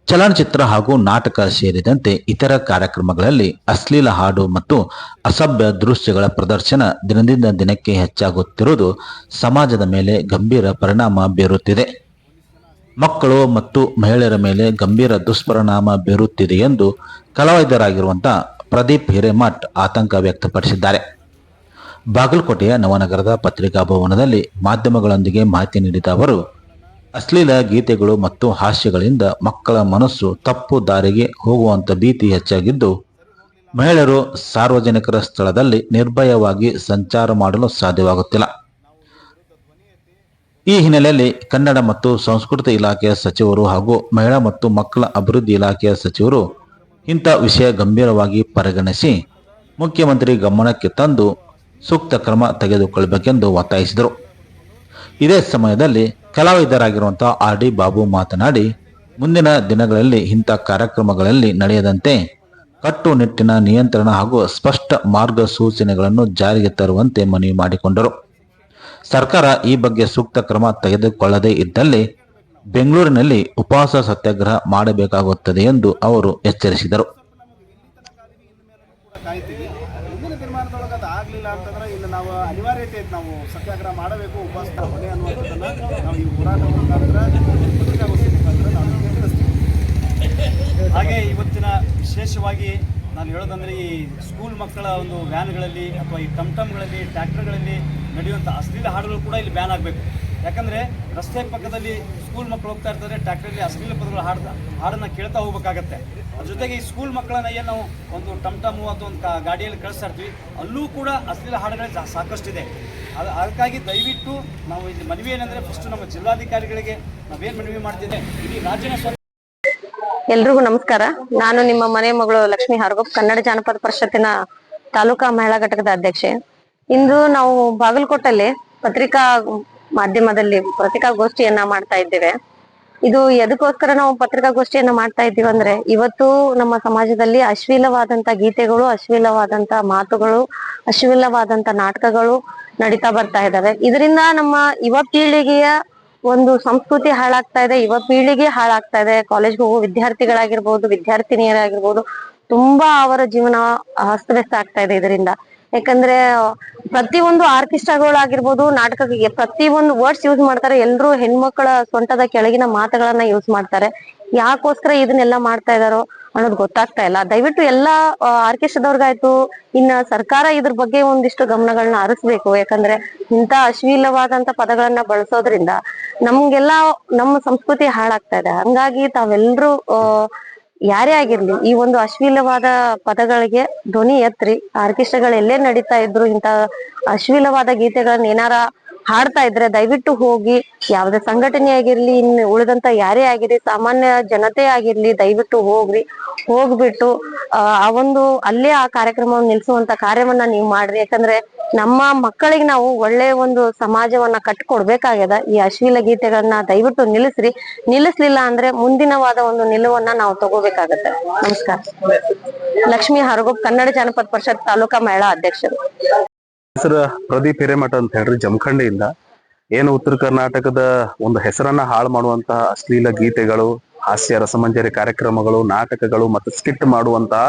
ಚಲನಚಿತ್ರ ಹಾಗೂ ನಾಟಕ ಸೇರಿದಂತೆ ಇತರ ಕಾರ್ಯಕ್ರಮಗಳಲ್ಲಿ ಅಶ್ಲೀಲ ಹಾಡು ಮತ್ತು ಅಸಭ್ಯ ದೃಶ್ಯಗಳ ಪ್ರದರ್ಶನ ದಿನದಿಂದ ದಿನಕ್ಕೆ ಹೆಚ್ಚಾಗುತ್ತಿರುವುದು ಸಮಾಜದ ಮೇಲೆ ಗಂಭೀರ ಪರಿಣಾಮ ಬೀರುತ್ತಿದೆ. ಮಕ್ಕಳು ಮತ್ತು ಮಹಿಳೆಯರ ಮೇಲೆ ಗಂಭೀರ ದುಷ್ಪರಿಣಾಮ ಬೀರುತ್ತಿದೆ ಎಂದು ಕಲಾವಿದರಾಗಿರುವಂತಹ ಪ್ರದೀಪ್ ಹಿರೇಮಠ್ ಆತಂಕ ವ್ಯಕ್ತಪಡಿಸಿದ್ದಾರೆ. ಬಾಗಲಕೋಟೆಯ ನವನಗರದ ಪತ್ರಿಕಾ ಭವನದಲ್ಲಿ ಮಾಧ್ಯಮಗಳೊಂದಿಗೆ ಮಾಹಿತಿ ನೀಡಿದ ಅವರು, ಅಶ್ಲೀಲ ಗೀತೆಗಳು ಮತ್ತು ಹಾಸ್ಯಗಳಿಂದ ಮಕ್ಕಳ ಮನಸ್ಸು ತಪ್ಪು ದಾರಿಗೆ ಹೋಗುವಂತ ಭೀತಿ ಹೆಚ್ಚಾಗಿದ್ದು, ಮಹಿಳೆಯರು ಸಾರ್ವಜನಿಕರ ಸ್ಥಳದಲ್ಲಿ ನಿರ್ಭಯವಾಗಿ ಸಂಚಾರ ಮಾಡಲು ಸಾಧ್ಯವಾಗುತ್ತಿಲ್ಲ. ಈ ಹಿನ್ನೆಲೆಯಲ್ಲಿ ಕನ್ನಡ ಮತ್ತು ಸಂಸ್ಕೃತಿ ಇಲಾಖೆಯ ಸಚಿವರು ಹಾಗೂ ಮಹಿಳಾ ಮತ್ತು ಮಕ್ಕಳ ಅಭಿವೃದ್ಧಿ ಇಲಾಖೆಯ ಸಚಿವರು ಇಂಥ ವಿಷಯ ಗಂಭೀರವಾಗಿ ಪರಿಗಣಿಸಿ ಮುಖ್ಯಮಂತ್ರಿ ಗಮನಕ್ಕೆ ತಂದು ಸೂಕ್ತ ಕ್ರಮ ತೆಗೆದುಕೊಳ್ಳಬೇಕೆಂದು ಒತ್ತಾಯಿಸಿದರು. ಇದೇ ಸಮಯದಲ್ಲಿ ಕಲಾವಿದರಾಗಿರುವಂತಹ ಆರ್ ಡಿ ಬಾಬು ಮಾತನಾಡಿ, ಮುಂದಿನ ದಿನಗಳಲ್ಲಿ ಇಂಥ ಕಾರ್ಯಕ್ರಮಗಳಲ್ಲಿ ನಡೆಯದಂತೆ ಕಟ್ಟುನಿಟ್ಟಿನ ನಿಯಂತ್ರಣ ಹಾಗೂ ಸ್ಪಷ್ಟ ಮಾರ್ಗಸೂಚನೆಗಳನ್ನು ಜಾರಿಗೆ ತರುವಂತೆ ಮನವಿ ಮಾಡಿಕೊಂಡರು. ಸರ್ಕಾರ ಈ ಬಗ್ಗೆ ಸೂಕ್ತ ಕ್ರಮ ತೆಗೆದುಕೊಳ್ಳದೇ ಇದ್ದಲ್ಲಿ ಬೆಂಗಳೂರಿನಲ್ಲಿ ಉಪವಾಸ ಸತ್ಯಾಗ್ರಹ ಮಾಡಬೇಕಾಗುತ್ತದೆ ಎಂದು ಅವರು ಎಚ್ಚರಿಸಿದರು. ಆಗಲಿಲ್ಲ ಅಂತಂದ್ರೆ ಇನ್ನು ನಾವು ಅನಿವಾರ್ಯತೆ ಐತೆ, ನಾವು ಸತ್ಯಾಗ್ರಹ ಮಾಡಬೇಕು, ಉಪವಾಸ ಹೊಣೆ ಅನ್ನುವಂಥದ್ದನ್ನು ನಾವು ಈ ಹೋರಾಟ ಮುಖಾಂತರ ಪತ್ರಿಕಾಗೋಷ್ಠಿ ಮುಖಾಂತರ ನಾವು ತಿಳಿಸ್ತೀವಿ. ಹಾಗೆ ಇವತ್ತಿನ ವಿಶೇಷವಾಗಿ ನಾನು ಹೇಳೋದಂದರೆ, ಈ ಸ್ಕೂಲ್ ಮಕ್ಕಳ ಒಂದು ವ್ಯಾನ್ಗಳಲ್ಲಿ ಅಥವಾ ಈ ಟಮ್ಗಳಲ್ಲಿ ಟ್ರ್ಯಾಕ್ಟರ್ಗಳಲ್ಲಿ ನಡೆಯುವಂಥ ಅಶ್ಲೀಲ ಹಾಡುಗಳು ಕೂಡ ಇಲ್ಲಿ ಬ್ಯಾನ್ ಆಗಬೇಕು. ಯಾಕಂದರೆ ರಸ್ತೆ ಪಕ್ಕದಲ್ಲಿ ಸ್ಕೂಲ್ ಮಕ್ಕಳು ಹೋಗ್ತಾ ಇರ್ತಾರೆ, ಟ್ರ್ಯಾಕ್ಟರಲ್ಲಿ ಅಶ್ಲೀಲ ಪದಗಳು ಹಾಡನ್ನು ಕೇಳ್ತಾ ಹೋಗ್ಬೇಕಾಗತ್ತೆ. ಅದ್ರ ಜೊತೆಗೆ ಈ ಸ್ಕೂಲ್ ಮಕ್ಕಳನ್ನ ಏನು ನಾವು ಒಂದು ಟಮ್ಟಮು ಅಥವಾ ಒಂದು ಗಾಡಿಯಲ್ಲಿ ಕಳಿಸ್ತಾ ಇರ್ತೀವಿ, ಅಲ್ಲೂ ಕೂಡ ಅಶ್ಲೀಲ ಹಾಡುಗಳು ಸಾಕಷ್ಟಿದೆ. ಅದಕ್ಕಾಗಿ ದಯವಿಟ್ಟು ನಾವು ಇಲ್ಲಿ ಮನವಿ ಏನಂದರೆ, ಫಸ್ಟ್ ನಮ್ಮ ಜಿಲ್ಲಾಧಿಕಾರಿಗಳಿಗೆ ನಾವೇನು ಮನವಿ ಮಾಡ್ತಿದ್ದೆ, ಇಡೀ ರಾಜ್ಯನ ಎಲ್ರಿಗೂ ನಮಸ್ಕಾರ. ನಾನು ನಿಮ್ಮ ಮನೆ ಮಗಳು ಲಕ್ಷ್ಮೀ ಹಾರ್ಗೋಪ್, ಕನ್ನಡ ಜಾನಪದ ಪರಿಷತ್ತಿನ ತಾಲೂಕಾ ಮಹಿಳಾ ಘಟಕದ ಅಧ್ಯಕ್ಷೆ. ಇಂದು ನಾವು ಬಾಗಲಕೋಟಲ್ಲಿ ಪತ್ರಿಕಾ ಮಾಧ್ಯಮದಲ್ಲಿ ಪತ್ರಿಕಾಗೋಷ್ಠಿಯನ್ನ ಮಾಡ್ತಾ ಇದ್ದೇವೆ. ಇದು ಎದಕ್ಕೋಸ್ಕರ ನಾವು ಪತ್ರಿಕಾಗೋಷ್ಠಿಯನ್ನ ಮಾಡ್ತಾ ಇದ್ದೀವಿ ಅಂದ್ರೆ, ಇವತ್ತು ನಮ್ಮ ಸಮಾಜದಲ್ಲಿ ಅಶ್ಲೀಲವಾದಂತ ಗೀತೆಗಳು, ಅಶ್ಲೀಲವಾದಂತ ಮಾತುಗಳು, ಅಶ್ಲೀಲವಾದಂತ ನಾಟಕಗಳು ನಡೀತಾ ಬರ್ತಾ ಇದಾವೆ. ಇದರಿಂದ ನಮ್ಮ ಯುವ ಪೀಳಿಗೆಯ ಒಂದು ಸಂಸ್ಕೃತಿ ಹಾಳಾಗ್ತಾ ಇದೆ, ಯುವ ಪೀಳಿಗೆ ಹಾಳಾಗ್ತಾ ಇದೆ. ಕಾಲೇಜ್ಗೆ ಹೋಗೋ ವಿದ್ಯಾರ್ಥಿಗಳಾಗಿರ್ಬೋದು, ವಿದ್ಯಾರ್ಥಿನಿಯರಾಗಿರ್ಬೋದು, ತುಂಬಾ ಅವರ ಜೀವನ ಅಸ್ತವ್ಯಸ್ತ ಆಗ್ತಾ ಇದೆ ಇದರಿಂದ. ಯಾಕಂದ್ರೆ ಪ್ರತಿಯೊಂದು ಆರ್ಕೆಸ್ಟ್ರಾಗಳಾಗಿರ್ಬೋದು, ನಾಟಕಕ್ಕೆ ಪ್ರತಿಯೊಂದು ವರ್ಡ್ಸ್ ಯೂಸ್ ಮಾಡ್ತಾರೆ. ಎಲ್ರು ಹೆಣ್ಮಕ್ಳ ಸೊಂಟದ ಕೆಳಗಿನ ಮಾತುಗಳನ್ನ ಯೂಸ್ ಮಾಡ್ತಾರೆ. ಯಾಕೋಸ್ಕರ ಇದನ್ನೆಲ್ಲ ಮಾಡ್ತಾ ಇದಾರೋ ಅನ್ನೋದು ಗೊತ್ತಾಗ್ತಾ ಇಲ್ಲ. ದಯವಿಟ್ಟು ಎಲ್ಲಾ ಆರ್ಕೆಸ್ಟ್ರಾದವ್ರಿಗಾಯ್ತು, ಇನ್ನ ಸರ್ಕಾರ ಇದ್ರ ಬಗ್ಗೆ ಒಂದಿಷ್ಟು ಗಮನಗಳನ್ನ ಹರಿಸ್ಬೇಕು. ಯಾಕಂದ್ರೆ ಇಂತ ಅಶ್ಲೀಲವಾದಂತ ಪದಗಳನ್ನ ಬಳಸೋದ್ರಿಂದ ನಮ್ಗೆಲ್ಲಾ ನಮ್ಮ ಸಂಸ್ಕೃತಿ ಹಾಳಾಗ್ತಾ ಇದೆ. ಹಂಗಾಗಿ ತಾವೆಲ್ರು ಯಾರೇ ಆಗಿರ್ಲಿ, ಈ ಒಂದು ಅಶ್ಲೀಲವಾದ ಪದಗಳಿಗೆ ಧ್ವನಿ ಎತ್ರಿ. ಆರ್ಕೆಸ್ಟ್ರಾಗಳು ಎಲ್ಲೇ ನಡೀತಾ ಇದ್ರು ಇಂತ ಅಶ್ಲೀಲವಾದ ಗೀತೆಗಳನ್ನ ಏನಾರ ಹಾಡ್ತಾ ಇದ್ರೆ ದಯವಿಟ್ಟು ಹೋಗಿ, ಯಾವುದೇ ಸಂಘಟನೆ ಆಗಿರ್ಲಿ, ಇನ್ನು ಉಳಿದಂತ ಯಾರೇ ಆಗಿರ್ಲಿ, ಸಾಮಾನ್ಯ ಜನತೆ ಆಗಿರ್ಲಿ, ದಯವಿಟ್ಟು ಹೋಗ್ಬಿಟ್ಟು ಆ ಒಂದು ಅಲ್ಲೇ ಆ ಕಾರ್ಯಕ್ರಮವನ್ನು ನಿಲ್ಸುವಂತ ಕಾರ್ಯವನ್ನ ನೀವು ಮಾಡ್ರಿ. ಯಾಕಂದ್ರೆ ನಮ್ಮ ಮಕ್ಕಳಿಗೆ ನಾವು ಒಳ್ಳೆ ಒಂದು ಸಮಾಜವನ್ನ ಕಟ್ಕೊಡ್ಬೇಕಾಗ್ಯದ. ಈ ಅಶ್ಲೀಲ ಗೀತೆಗಳನ್ನ ದಯವಿಟ್ಟು ನಿಲ್ಲಿಸ್ಲಿಲ್ಲ ಅಂದ್ರೆ ಮುಂದಿನವಾದ ಒಂದು ನಿಲುವನ್ನ ನಾವು ತಗೋಬೇಕಾಗತ್ತೆ. ನಮಸ್ಕಾರ. ಲಕ್ಷ್ಮೀ ಹಾರ್ಗೋಪ್, ಕನ್ನಡ ಜಾನಪದ ಪರಿಷತ್ ತಾಲೂಕಾ ಮಹಿಳಾ ಅಧ್ಯಕ್ಷರು. ಹೆಸರು ಪ್ರದೀಪ್ ಹಿರೇಮಠ ಅಂತ ಹೇಳ್ರಿ, ಜಮಖಂಡಿಯಿಂದ. ಏನು ಉತ್ತರ ಕರ್ನಾಟಕದ ಒಂದು ಹೆಸರನ್ನ ಹಾಳು ಮಾಡುವಂತಹ ಅಶ್ಲೀಲ ಗೀತೆಗಳು, ಹಾಸ್ಯ ರಸಮಂಜರಿ ಕಾರ್ಯಕ್ರಮಗಳು, ನಾಟಕಗಳು ಮತ್ತು ಸ್ಕಿಟ್ ಮಾಡುವಂತಹ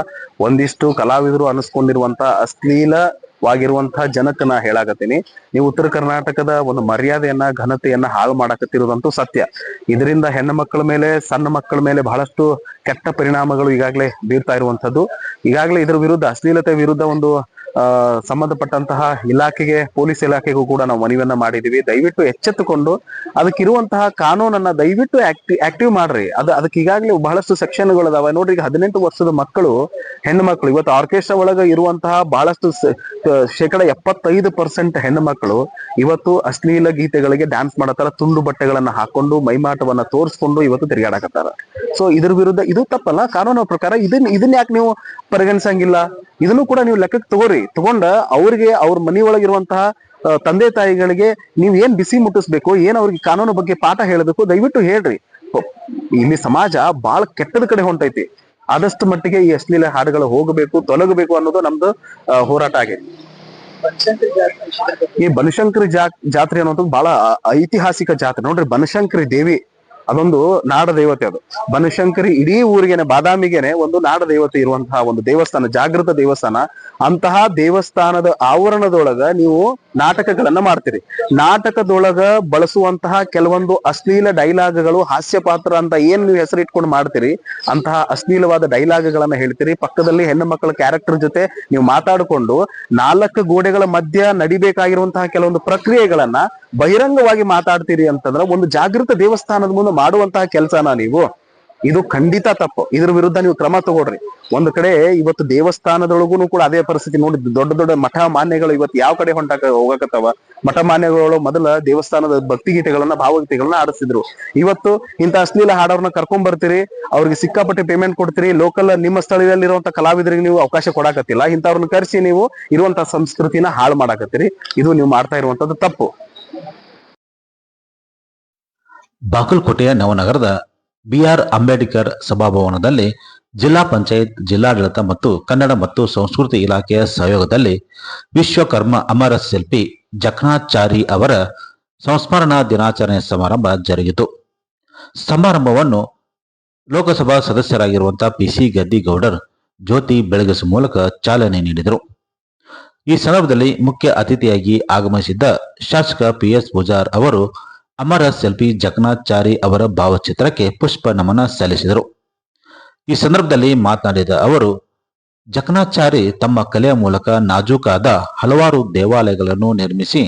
ಒಂದಿಷ್ಟು ಕಲಾವಿದರು ಅನಿಸ್ಕೊಂಡಿರುವಂತಹ ಅಶ್ಲೀಲವಾಗಿರುವಂತಹ ಜನಕ್ಕೆ ನಾ ಹೇಳಾಕತ್ತೀನಿ, ನೀವು ಉತ್ತರ ಕರ್ನಾಟಕದ ಒಂದು ಮರ್ಯಾದೆಯನ್ನ ಘನತೆಯನ್ನ ಹಾಳು ಮಾಡಕತ್ತಿರೋದಂತೂ ಸತ್ಯ. ಇದರಿಂದ ಹೆಣ್ಣು ಮಕ್ಕಳ ಮೇಲೆ, ಸಣ್ಣ ಮಕ್ಕಳ ಮೇಲೆ ಬಹಳಷ್ಟು ಕೆಟ್ಟ ಪರಿಣಾಮಗಳು ಈಗಾಗಲೇ ಬೀರ್ತಾ ಇರುವಂತದ್ದು. ಈಗಾಗಲೇ ಇದ್ರ ವಿರುದ್ಧ, ಅಶ್ಲೀಲತೆ ವಿರುದ್ಧ ಒಂದು ಸಂಬಂಧಪಟ್ಟಂತಹ ಇಲಾಖೆಗೆ, ಪೊಲೀಸ್ ಇಲಾಖೆಗೂ ಕೂಡ ನಾವು ಮನವಿಯನ್ನ ಮಾಡಿದೀವಿ. ದಯವಿಟ್ಟು ಎಚ್ಚೆತ್ತುಕೊಂಡು ಅದಕ್ಕಿರುವಂತಹ ಕಾನೂನನ್ನ ದಯವಿಟ್ಟು ಆಕ್ಟಿವ್ ಮಾಡ್ರಿ. ಅದಕ್ಕೆ ಈಗಾಗಲೇ ಬಹಳಷ್ಟು ಸೆಕ್ಷನ್ಗಳು ಅದಾವ ನೋಡ್ರಿ. ಈಗ 18 ವರ್ಷದ ಮಕ್ಕಳು, ಹೆಣ್ಣು ಮಕ್ಕಳು ಇವತ್ತು ಆರ್ಕೆಸ್ಟ್ರಾ ಒಳಗ ಇರುವಂತಹ ಬಹಳಷ್ಟು 75% ಹೆಣ್ಣು ಮಕ್ಕಳು ಇವತ್ತು ಅಶ್ಲೀಲ ಗೀತೆಗಳಿಗೆ ಡ್ಯಾನ್ಸ್ ಮಾಡತ್ತಾರ. ತುಂಡು ಬಟ್ಟೆಗಳನ್ನ ಹಾಕೊಂಡು ಮೈಮಾಟವನ್ನ ತೋರಿಸ್ಕೊಂಡು ಇವತ್ತು ತಿರುಗಾಡಕತ್ತಾರ. ಸೊ ಇದ್ರ ವಿರುದ್ಧ ಇದು ತಪ್ಪಲ್ಲ. ಕಾನೂನು ಪ್ರಕಾರ ಇದನ್ನ ಯಾಕೆ ನೀವು ಪರಿಗಣಿಸಂಗಿಲ್ಲ? ಇದನ್ನು ಕೂಡ ನೀವು ಲೆಕ್ಕಕ್ಕೆ ತಗೊಂಡ ಅವ್ರಿಗೆ, ಅವ್ರ ಮನೆಯೊಳಗಿರುವಂತಹ ತಂದೆ ತಾಯಿಗಳಿಗೆ ನೀವು ಏನ್ ಬಿಸಿ ಮುಟ್ಟಿಸ್ಬೇಕು, ಏನ್ ಅವ್ರಿಗೆ ಕಾನೂನು ಬಗ್ಗೆ ಪಾಠ ಹೇಳಬೇಕು, ದಯವಿಟ್ಟು ಹೇಳ್ರಿ. ಇಲ್ಲಿ ಸಮಾಜ ಬಹಳ ಕೆಟ್ಟದ ಕಡೆ ಹೊಂಟೈತಿ. ಆದಷ್ಟು ಮಟ್ಟಿಗೆ ಈ ಅಶ್ಲೀಲ ಹಾಡುಗಳು ಹೋಗಬೇಕು, ತೊಲಗಬೇಕು ಅನ್ನೋದು ನಮ್ದು ಹೋರಾಟ ಆಗೈತಿ. ಈ ಬನಶಂಕರಿ ಜಾತ್ರೆ ಅನ್ನೋದು ಬಹಳ ಐತಿಹಾಸಿಕ ಜಾತ್ರೆ ನೋಡ್ರಿ. ಬನಶಂಕರಿ ದೇವಿ ಅದೊಂದು ನಾಡ ದೇವತೆ. ಅದು ಬನಶಂಕರಿ ಇಡೀ ಊರಿಗೆನೆ, ಬಾದಾಮಿಗೆನೆ ಒಂದು ನಾಡ ದೇವತೆ ಇರುವಂತಹ ಒಂದು ದೇವಸ್ಥಾನ, ಜಾಗೃತ ದೇವಸ್ಥಾನ. ಅಂತಹ ದೇವಸ್ಥಾನದ ಆವರಣದೊಳಗ ನೀವು ನಾಟಕಗಳನ್ನ ಮಾಡ್ತೀರಿ. ನಾಟಕದೊಳಗ ಬಳಸುವಂತಹ ಕೆಲವೊಂದು ಅಶ್ಲೀಲ ಡೈಲಾಗ್ಗಳು, ಹಾಸ್ಯ ಪಾತ್ರ ಅಂತ ಏನ್ ನೀವು ಹೆಸರಿಟ್ಕೊಂಡು ಮಾಡ್ತೀರಿ, ಅಂತಹ ಅಶ್ಲೀಲವಾದ ಡೈಲಾಗ್ಗಳನ್ನ ಹೇಳ್ತೀರಿ. ಪಕ್ಕದಲ್ಲಿ ಹೆಣ್ಣು ಮಕ್ಕಳ ಕ್ಯಾರೆಕ್ಟರ್ ಜೊತೆ ನೀವು ಮಾತಾಡಿಕೊಂಡು 4 ಗೋಡೆಗಳ ಮಧ್ಯ ನಡಿಬೇಕಾಗಿರುವಂತಹ ಕೆಲವೊಂದು ಪ್ರಕ್ರಿಯೆಗಳನ್ನ ಬಹಿರಂಗವಾಗಿ ಮಾತಾಡ್ತೀರಿ ಅಂತಂದ್ರೆ ಒಂದು ಜಾಗೃತ ದೇವಸ್ಥಾನದ ಮುಂದೆ ಮಾಡುವಂತಹ ಕೆಲಸನ ನೀವು, ಇದು ಖಂಡಿತ ತಪ್ಪು. ಇದ್ರ ವಿರುದ್ಧ ನೀವು ಕ್ರಮ ತಗೊಳ್ರಿ. ಒಂದು ಕಡೆ ಇವತ್ತು ದೇವಸ್ಥಾನದೊಳಗೂ ಕೂಡ ಅದೇ ಪರಿಸ್ಥಿತಿ ನೋಡಿ. ದೊಡ್ಡ ದೊಡ್ಡ ಮಠ ಮಾನ್ಯಗಳು ಇವತ್ತು ಯಾವ ಕಡೆ ಹೋಗಕತ್ತವ. ಮಠ ಮಾನ್ಯಗಳು ಮೊದಲ ದೇವಸ್ಥಾನದ ಭಕ್ತಿಗೀತೆಗಳನ್ನ, ಭಾವಗೀತೆಗಳನ್ನ ಆಡಿಸಿದ್ರು. ಇವತ್ತು ಇಂಥ ಅಶ್ಲೀಲ ಹಾಡೋರ್ನ ಕರ್ಕೊಂಡ್ ಬರ್ತೀರಿ, ಅವ್ರಿಗೆ ಸಿಕ್ಕಾಪಟ್ಟೆ ಪೇಮೆಂಟ್ ಕೊಡ್ತೀರಿ. ಲೋಕಲ್ ನಿಮ್ಮ ಸ್ಥಳದಲ್ಲಿರುವಂತ ಕಲಾವಿದರಿಗೆ ನೀವು ಅವಕಾಶ ಕೊಡಾಕತ್ತಿಲ್ಲ. ಇಂಥವ್ರನ್ನ ಕರೆಸಿ ನೀವು ಇರುವಂತಹ ಸಂಸ್ಕೃತಿನ ಹಾಳು ಮಾಡಾಕತ್ತೀರಿ. ಇದು ನೀವು ಮಾಡ್ತಾ ಇರುವಂತದ್ದು ತಪ್ಪು. ಬಾಗಲಕೋಟೆಯ ನವನಗರದ BR ಅಂಬೇಡ್ಕರ್ ಸಭಾಭವನದಲ್ಲಿ ಜಿಲ್ಲಾ ಪಂಚಾಯತ್, ಜಿಲ್ಲಾಡಳಿತ ಮತ್ತು ಕನ್ನಡ ಮತ್ತು ಸಂಸ್ಕೃತಿ ಇಲಾಖೆಯ ಸಹಯೋಗದಲ್ಲಿ ವಿಶ್ವಕರ್ಮ ಅಮರ ಶಿಲ್ಪಿ ಜಕಣಾಚಾರಿ ಅವರ ಸಂಸ್ಮರಣಾ ದಿನಾಚರಣೆ ಸಮಾರಂಭ ಜರುಗಿತು. ಸಮಾರಂಭವನ್ನು ಲೋಕಸಭಾ ಸದಸ್ಯರಾಗಿರುವಂತಹ PC ಗದ್ದಿಗೌಡರ್ ಜ್ಯೋತಿ ಬೆಳಗಿಸುವ ಮೂಲಕ ಚಾಲನೆ ನೀಡಿದರು. ಈ ಸಂದರ್ಭದಲ್ಲಿ ಮುಖ್ಯ ಅತಿಥಿಯಾಗಿ ಆಗಮಿಸಿದ್ದ ಶಾಸಕ PS ಪೂಜಾರ್ ಅವರು ಅಮರ ಶಿಲ್ಪಿ ಜಕಣಾಚಾರಿ ಅವರ ಭಾವಚಿತ್ರಕ್ಕೆ ಪುಷ್ಪ ನಮನ ಸಲ್ಲಿಸಿದರು. ಈ ಸಂದರ್ಭದಲ್ಲಿ ಮಾತನಾಡಿದ ಅವರು, ಜಕಣಾಚಾರಿ ತಮ್ಮ ಕಲೆಯ ಮೂಲಕ ನಾಜೂಕಾದ ಹಲವಾರು ದೇವಾಲಯಗಳನ್ನು ನಿರ್ಮಿಸಿ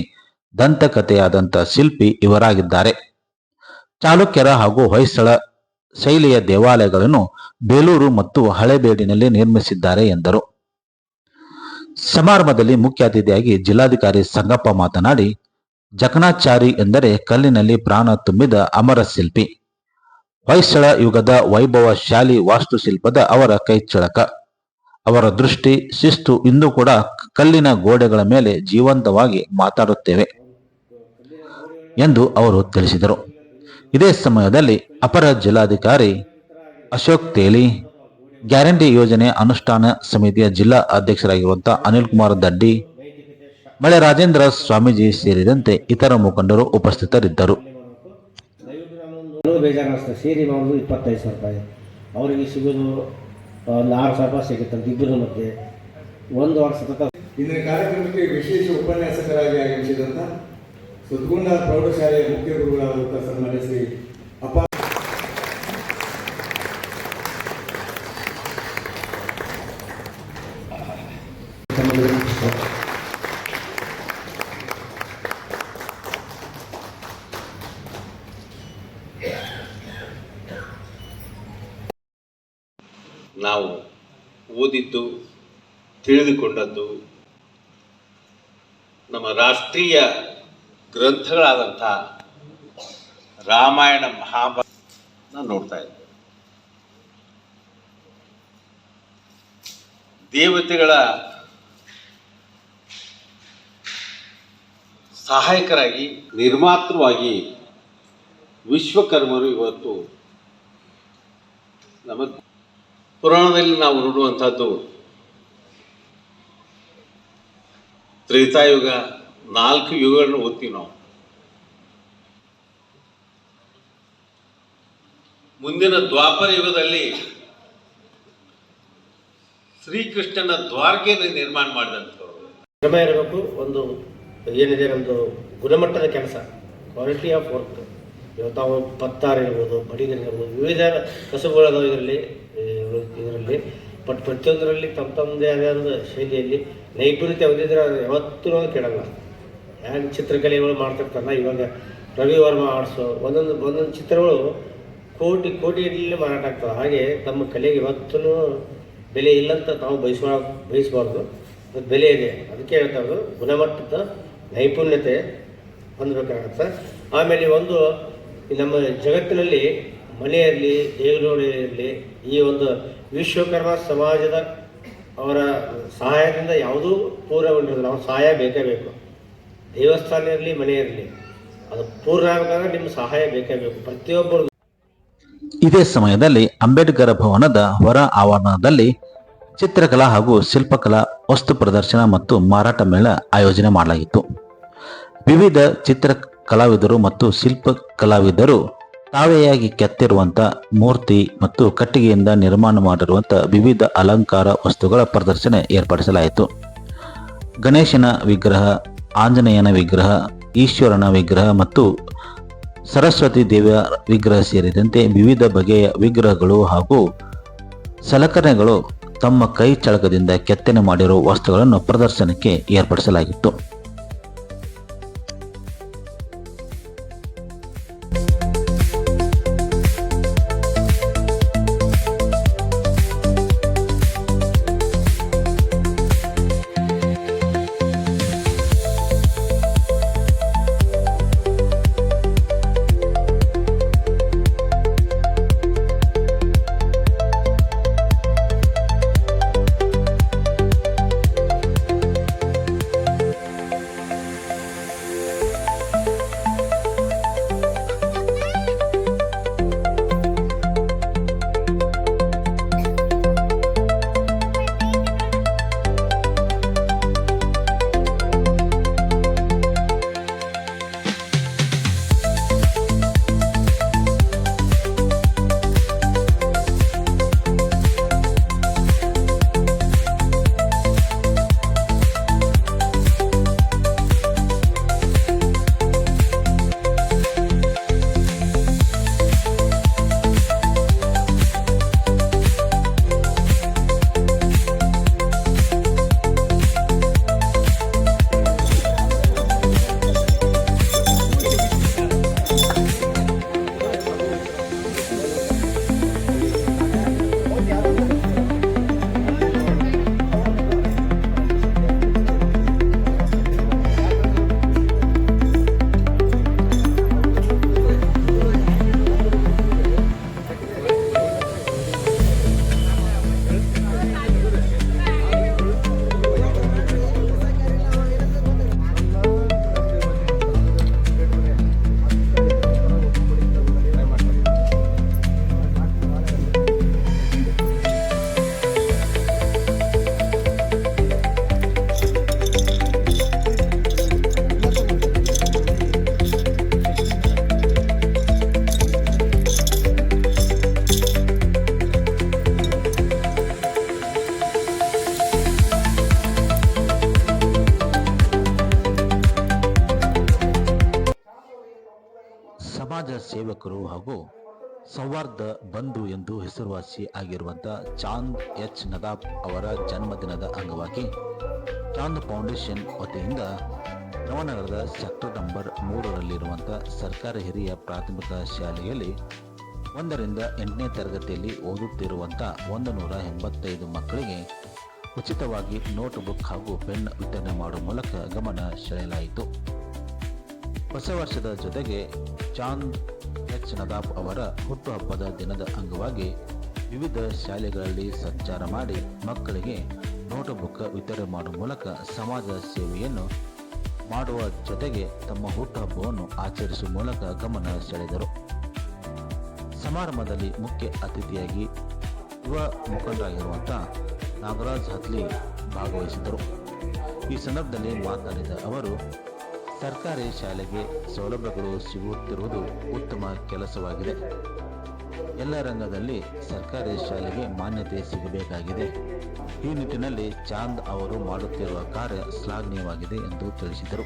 ದಂತಕಥೆಯಾದಂಥ ಶಿಲ್ಪಿ ಇವರಾಗಿದ್ದಾರೆ. ಚಾಲುಕ್ಯರ ಹಾಗೂ ಹೊಯ್ಸಳ ಶೈಲಿಯ ದೇವಾಲಯಗಳನ್ನು ಬೇಲೂರು ಮತ್ತು ಹಳೇಬೇಡಿನಲ್ಲಿ ನಿರ್ಮಿಸಿದ್ದಾರೆ ಎಂದರು. ಸಮಾರಂಭದಲ್ಲಿ ಮುಖ್ಯ ಅತಿಥಿಯಾಗಿ ಜಿಲ್ಲಾಧಿಕಾರಿ ಸಂಗಪ್ಪ ಮಾತನಾಡಿ, ಜಕಣಾಚಾರಿ ಎಂದರೆ ಕಲ್ಲಿನಲ್ಲಿ ಪ್ರಾಣ ತುಂಬಿದ ಅಮರ ಶಿಲ್ಪಿ. ಹೊಯ್ಸಳ ಯುಗದ ವೈಭವಶಾಲಿ ವಾಸ್ತುಶಿಲ್ಪದ ಅವರ ಕೈಚಳಕ. ಅವರ ದೃಷ್ಟಿ, ಶಿಸ್ತು ಇಂದು ಕೂಡ ಕಲ್ಲಿನ ಗೋಡೆಗಳ ಮೇಲೆ ಜೀವಂತವಾಗಿ ಮಾತಾಡುತ್ತೇವೆ ಎಂದು ಅವರು ತಿಳಿಸಿದರು. ಇದೇ ಸಮಯದಲ್ಲಿ ಅಪರ ಜಿಲ್ಲಾಧಿಕಾರಿ ಅಶೋಕ್ ತೇಲಿ, ಗ್ಯಾರಂಟಿ ಯೋಜನೆ ಅನುಷ್ಠಾನ ಸಮಿತಿಯ ಜಿಲ್ಲಾ ಅಧ್ಯಕ್ಷರಾಗಿರುವಂತಹ ಅನಿಲ್ ಕುಮಾರ್ ದಡ್ಡಿ, ಮಳೆ ರಾಜೇಂದ್ರ ಸ್ವಾಮೀಜಿ ಸೇರಿದಂತೆ ಇತರ ಮುಖಂಡರು ಉಪಸ್ಥಿತರಿದ್ದರು. ಬೇಜಾರು ಸೇರಿ ಮಾಡೋದು 25,000 ರೂಪಾಯಿ, ಅವರಿಗೆ ಸಿಗೋದು ಒಂದು 6,000 ರೂಪಾಯಿ ಸಿಗುತ್ತಂತೆ ಇಬ್ಬರ ಮಧ್ಯೆ. ಒಂದು ವರ್ಷ ಸತತ ಇಂದಿನ ಕಾರ್ಯಕ್ರಮಕ್ಕೆ ವಿಶೇಷ ಉಪನ್ಯಾಸಕರಾಗಿ ಆಗಮಿಸಿದಂಥ ಸುದ್ಗುಂಡ ಪ್ರೌಢಶಾಲೆಯ ಮುಖ್ಯ ಗುರುಗಳಾದಂಥ ಸನ್ಮಾನ್ಯ ಶ್ರೀ ಅಪ್ಪ ನಾವು ಓದಿದ್ದು, ತಿಳಿದುಕೊಂಡದ್ದು ನಮ್ಮ ರಾಷ್ಟ್ರೀಯ ಗ್ರಂಥಗಳಾದಂಥ ರಾಮಾಯಣ, ಮಹಾಭಾರತ ನೋಡ್ತಾ ಇದ್ದೇವೆ. ದೇವತೆಗಳ ಸಹಾಯಕರಾಗಿ, ನಿರ್ಮಾತೃವಾಗಿ ವಿಶ್ವಕರ್ಮರು ಇವತ್ತು ನಮ್ಮ ಪುರಾಣದಲ್ಲಿ ನಾವು ನೋಡುವಂಥದ್ದು ತ್ರೇತಾಯುಗ, 4 ಯುಗಗಳನ್ನು ಓದ್ತೀವಿ ನಾವು. ಮುಂದಿನ ದ್ವಾಪರ ಯುಗದಲ್ಲಿ ಶ್ರೀಕೃಷ್ಣನ ದ್ವಾರಕೆಯನ್ನು ನಿರ್ಮಾಣ ಮಾಡಿದಂಥವ್ರು. ಶ್ರಮ ಇರಬೇಕು. ಒಂದು ಏನಿದೆ ನಮ್ಮದು ಗುಣಮಟ್ಟದ ಕೆಲಸ, ಕ್ವಾಲಿಟಿ ಆಫ್ ವರ್ಕ್. ಇವತ್ತು ನಾವು ಪತ್ತಾರ ಇರ್ಬೋದು, ಬಡಿಗರಿರ್ಬೋದು, ವಿವಿಧ ಕಸುಬುಗಳದಾವ ಇದರಲ್ಲಿ. ಬಟ್ ಪ್ರತಿಯೊಂದರಲ್ಲಿ ತಮ್ಮದೇ ಆದ ಶೈಲಿಯಲ್ಲಿ ನೈಪುಣ್ಯತೆ ಹೊಂದಿದ್ರೆ ಯಾವತ್ತೂ ಕೆಡಲ್ಲ. ಹ್ಯಾಂಗೆ ಚಿತ್ರಕಲೆಗಳು ಮಾಡ್ತಿರ್ತಾರಲ್ಲ, ಇವಾಗ ರವಿ ವರ್ಮ ಆರ್ಟ್ಸು ಒಂದೊಂದು ಚಿತ್ರಗಳು ಕೋಟಿಯಲ್ಲಿ ಮಾರಾಟ ಆಗ್ತವೆ. ಹಾಗೆ ತಮ್ಮ ಕಲೆಗೆ ಇವತ್ತೂ ಬೆಲೆ ಇಲ್ಲಂತ ನಾವು ಬಯಸಬಾರ್ದು. ಅದು ಬೆಲೆ ಇದೆ. ಅದಕ್ಕೆ ಹೇಳ್ತಾ ಇರೋದು ಗುಣಮಟ್ಟದ ನೈಪುಣ್ಯತೆ ಹೊಂದಬೇಕಾಗತ್ತೆ. ಆಮೇಲೆ ಒಂದು ನಮ್ಮ ಜಗತ್ತಿನಲ್ಲಿ ಮನೆ ಇರಲಿ, ದೇವರುಗಳು ಇರಲಿ, ಈ ಒಂದು ವಿಶ್ವಕರ್ಮ ಸಮಾಜದ ಅವರ ಸಹಾಯದಿಂದ ಯಾವುದೂ ಪೂರ್ಣಗೊಂಡಿರೋದು. ನಾವು ಸಹಾಯ ಬೇಕೇ ಬೇಕು. ದೇವಸ್ಥಾನ ಇರಲಿ, ಮನೆ ಇರಲಿ, ಅದು ಪೂರ್ಣ ಆಗಬೇಕಾದ್ರೆ ನಿಮ್ಮ ಸಹಾಯ ಬೇಕೇ ಬೇಕು ಪ್ರತಿಯೊಬ್ಬರು. ಇದೇ ಸಮಯದಲ್ಲಿ ಅಂಬೇಡ್ಕರ್ ಭವನದ ಹೊರ ಆವರಣದಲ್ಲಿ ಚಿತ್ರಕಲಾ ಹಾಗೂ ಶಿಲ್ಪಕಲಾ ವಸ್ತು ಪ್ರದರ್ಶನ ಮತ್ತು ಮಾರಾಟ ಮೇಳ ಆಯೋಜನೆ ಮಾಡಲಾಗಿತ್ತು. ವಿವಿಧ ಚಿತ್ರ ಕಲಾವಿದರು ಮತ್ತು ಶಿಲ್ಪ ಕಲಾವಿದರು ತಾವೆಯಾಗಿ ಕೆತ್ತಿರುವಂಥ ಮೂರ್ತಿ ಮತ್ತು ಕಟ್ಟಿಗೆಯಿಂದ ನಿರ್ಮಾಣ ಮಾಡಿರುವಂಥ ವಿವಿಧ ಅಲಂಕಾರ ವಸ್ತುಗಳ ಪ್ರದರ್ಶನ ಏರ್ಪಡಿಸಲಾಯಿತು. ಗಣೇಶನ ವಿಗ್ರಹ, ಆಂಜನೇಯನ ವಿಗ್ರಹ, ಈಶ್ವರನ ವಿಗ್ರಹ ಮತ್ತು ಸರಸ್ವತಿ ದೇವಿಯ ವಿಗ್ರಹ ಸೇರಿದಂತೆ ವಿವಿಧ ಬಗೆಯ ವಿಗ್ರಹಗಳು ಹಾಗೂ ಸಲಕರಣೆಗಳು ತಮ್ಮ ಕೈ ಚಳಕದಿಂದ ಕೆತ್ತನೆ ಮಾಡಿರುವ ವಸ್ತುಗಳನ್ನು ಪ್ರದರ್ಶನಕ್ಕೆ ಏರ್ಪಡಿಸಲಾಗಿತ್ತು. ಸಮಾಜ ಸೇವಕರು ಹಾಗೂ ಸೌಹಾರ್ದ ಬಂಧು ಎಂದು ಹೆಸರುವಾಸಿ ಆಗಿರುವಂಥ ಚಾಂದ್ ಎಚ್ ನದಾಬ್ ಅವರ ಜನ್ಮದಿನದ ಅಂಗವಾಗಿ ಚಾಂದ್ ಫೌಂಡೇಶನ್ ವತಿಯಿಂದ ನವನಗರದ ಸೆಕ್ಟರ್ ನಂಬರ್ 3ರಲ್ಲಿರುವಂಥ ಸರ್ಕಾರಿ ಹಿರಿಯ ಪ್ರಾಥಮಿಕ ಶಾಲೆಯಲ್ಲಿ 1ರಿಂದ 8ನೇ ತರಗತಿಯಲ್ಲಿ ಓದುತ್ತಿರುವಂಥ 185 ಮಕ್ಕಳಿಗೆ ಉಚಿತವಾಗಿ ನೋಟ್ ಬುಕ್ ಹಾಗೂ ಪೆನ್ ವಿತರಣೆ ಮಾಡುವ ಮೂಲಕ ಗಮನ ಸೆಳೆಯಲಾಯಿತು. ಹೊಸ ವರ್ಷದ ಜೊತೆಗೆ ಚಾಂದ್ ಎಚ್ ನದಾಬ್ ಅವರ ಹುಟ್ಟುಹಬ್ಬದ ದಿನದ ಅಂಗವಾಗಿ ವಿವಿಧ ಶಾಲೆಗಳಲ್ಲಿ ಸಂಚಾರ ಮಾಡಿ ಮಕ್ಕಳಿಗೆ ನೋಟ್ ಬುಕ್ ವಿತರಣೆ ಮಾಡುವ ಮೂಲಕ ಸಮಾಜ ಸೇವೆಯನ್ನು ಮಾಡುವ ಜೊತೆಗೆ ತಮ್ಮ ಹುಟ್ಟುಹಬ್ಬವನ್ನು ಆಚರಿಸುವ ಮೂಲಕ ಗಮನ ಸೆಳೆದರು. ಸಮಾರಂಭದಲ್ಲಿ ಮುಖ್ಯ ಅತಿಥಿಯಾಗಿ ಯುವ ಮುಖಂಡರಾಗಿರುವಂಥ ನಾಗರಾಜ್ ಹತ್ಲಿ ಭಾಗವಹಿಸಿದರು. ಈ ಸಂದರ್ಭದಲ್ಲಿ ಮಾತನಾಡಿದ ಅವರು, ಸರ್ಕಾರಿ ಶಾಲೆಗೆ ಸೌಲಭ್ಯಗಳು ಸಿಗುತ್ತಿರುವುದು ಉತ್ತಮ ಕೆಲಸವಾಗಿದೆ. ಎಲ್ಲ ರಂಗದಲ್ಲಿ ಸರ್ಕಾರಿ ಶಾಲೆಗೆ ಮಾನ್ಯತೆ ಸಿಗಬೇಕಾಗಿದೆ. ಈ ನಿಟ್ಟಿನಲ್ಲಿ ಚಾಂದ್ ಅವರು ಮಾಡುತ್ತಿರುವ ಕಾರ್ಯ ಶ್ಲಾಘನೀಯವಾಗಿದೆ ಎಂದು ತಿಳಿಸಿದರು.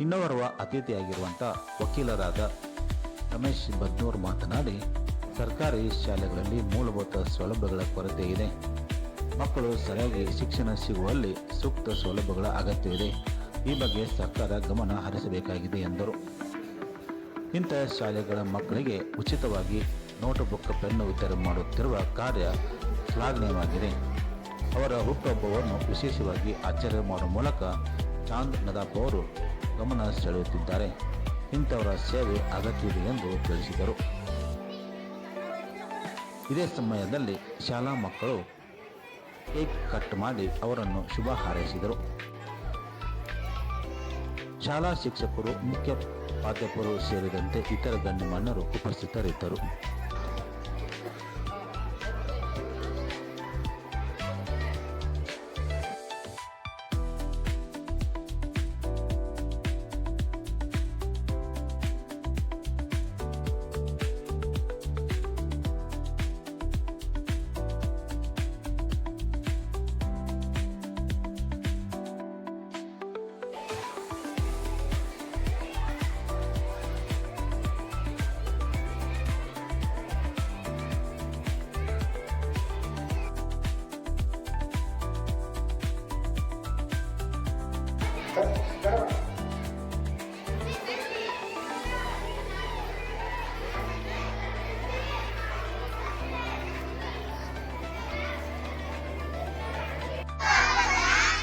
ಇನ್ನೋರ್ವ ಅತಿಥಿಯಾಗಿರುವಂಥ ವಕೀಲರಾದ ರಮೇಶ್ ಬದ್ನೂರ್ ಮಾತನಾಡಿ, ಸರ್ಕಾರಿ ಶಾಲೆಗಳಲ್ಲಿ ಮೂಲಭೂತ ಸೌಲಭ್ಯಗಳ ಕೊರತೆ ಇದೆ. ಮಕ್ಕಳು ಸರಿಯಾಗಿ ಶಿಕ್ಷಣ ಸಿಗುವಲ್ಲಿ ಸೂಕ್ತ ಸೌಲಭ್ಯಗಳ ಅಗತ್ಯವಿದೆ. ಈ ಬಗ್ಗೆ ಸರ್ಕಾರ ಗಮನ ಹರಿಸಬೇಕಾಗಿದೆ ಎಂದರು. ಇಂತಹ ಶಾಲೆಗಳ ಮಕ್ಕಳಿಗೆ ಉಚಿತವಾಗಿ ನೋಟ್ ಬುಕ್ ಪೆನ್ನು ವಿತರಣೆ ಮಾಡುತ್ತಿರುವ ಕಾರ್ಯ ಶ್ಲಾಘನೀಯವಾಗಿದೆ. ಅವರ ಹುಟ್ಟುಹಬ್ಬವನ್ನು ವಿಶೇಷವಾಗಿ ಆಚರಣೆ ಮಾಡುವ ಮೂಲಕ ಚಾಂದ್ ನದಾಬ್ ಅವರು ಗಮನ ಸೆಳೆಯುತ್ತಿದ್ದಾರೆ. ಇಂಥವರ ಸೇವೆ ಅಗತ್ಯವಿದೆ ಎಂದು ತಿಳಿಸಿದರು. ಇದೇ ಸಮಯದಲ್ಲಿ ಶಾಲಾ ಮಕ್ಕಳು ಕೇಕ್ ಕಟ್ ಮಾಡಿ ಅವರನ್ನು ಶುಭ ಹಾರೈಸಿದರು. ಶಾಲಾ ಶಿಕ್ಷಕರು, ಮುಖ್ಯ ಪ್ರಾಧ್ಯಾಪಕರು ಸೇರಿದಂತೆ ಇತರ ಗಣ್ಯಮಾನ್ಯರು ಉಪಸ್ಥಿತರಿದ್ದರು.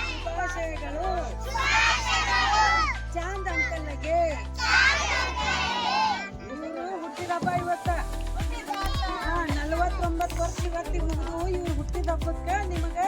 ಶುಭಾಶಯಗಳು ಚಾಂದ್ ಅಂಕಲ್ಗೆ ಇವರು ಹುಟ್ಟಿದ ಹಬ್ಬ ಇವತ್ತ 49 ವರ್ಷ ಇವತ್ತಿಗೆ ಮುಗಿದು ಇವ್ರು ಹುಟ್ಟಿದ ಹಬ್ಬಕ್ಕೆ ನಿಮಗೆ